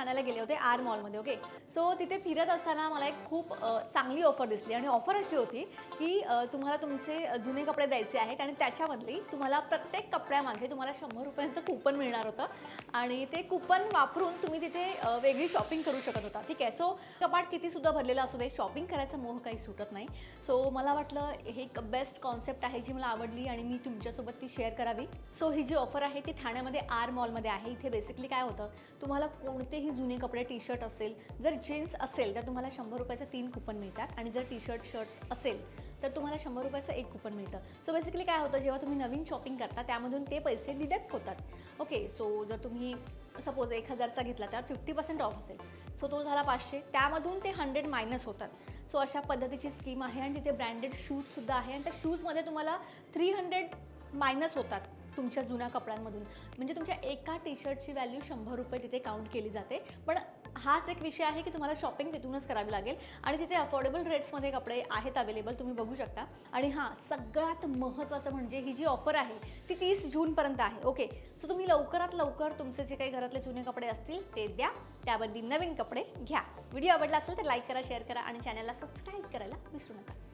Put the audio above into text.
ठाण्याला गेले होते आर मॉलमध्ये. ओके, सो तिथे फिरत असताना मला एक खूप चांगली ऑफर दिसली आणि ऑफर अशी होती की तुम्हाला तुमचे जुने कपडे द्यायचे आहेत आणि त्याच्यामधली तुम्हाला प्रत्येक कपड्यामागे तुम्हाला 100 रुपयांचं कूपन मिळणार होतं आणि ते कूपन वापरून तुम्ही तिथे वेगळी शॉपिंग करू शकत होता. ठीक आहे, सो कपाट कितीसुद्धा भरलेलं असू दे, शॉपिंग करायचा मोह काही सुटत नाही. सो मला वाटलं हे एक बेस्ट कॉन्सेप्ट आहे जी मला आवडली आणि मी तुमच्यासोबत ती शेअर करावी. सो ही जी ऑफर आहे ती ठाण्यामध्ये आर मॉलमध्ये आहे. इथे बेसिकली काय होतं, तुम्हाला कोणतेही जुने कपडे टी शर्ट असेल, जर जीन्स असेल तर तुम्हाला 100 रुपयाचं 3 कूपन मिळतात आणि जर टी शर्ट असेल तर तुम्हाला 100 रुपयाचं 1 कूपन मिळतं. सो बेसिकली काय होतं, जेव्हा तुम्ही नवीन शॉपिंग करता त्यामधून ते पैसे डिडक्ट होतात. ओके, सो जर तुम्ही सपोज 1000चा घेतला तर 50% ऑफ असेल, सो तो झाला 500, त्यामधून ते 100 मायनस होतात. सो अशा पद्धतीची स्कीम आहे आणि तिथे ब्रँडेड शूजसुद्धा आहे आणि त्या शूजमध्ये तुम्हाला 300 मायनस होतात तुमच्या जुन्या कपड्यांमधून. म्हणजे तुमच्या एका टी शर्टची व्हॅल्यू 100 रुपये तिथे काउंट केली जाते. पण हाच एक विषय आहे की तुम्हाला शॉपिंग तिथूनच करावी लागेल आणि तिथे अफोर्डेबल रेट्समध्ये कपडे आहेत अवेलेबल, तुम्ही बघू शकता. आणि हां, सगळ्यात महत्त्वाचं म्हणजे ही जी ऑफर आहे ती 30 जूनपर्यंत आहे. ओके, सो तुम्ही लवकरात लवकर तुमचे जे काही घरातले जुने कपडे असतील ते द्या, त्याबद्दल नवीन कपडे घ्या. व्हिडिओ आवडला असेल तर लाईक करा, शेअर करा आणि चॅनलला सबस्क्राईब करायला विसरू नका.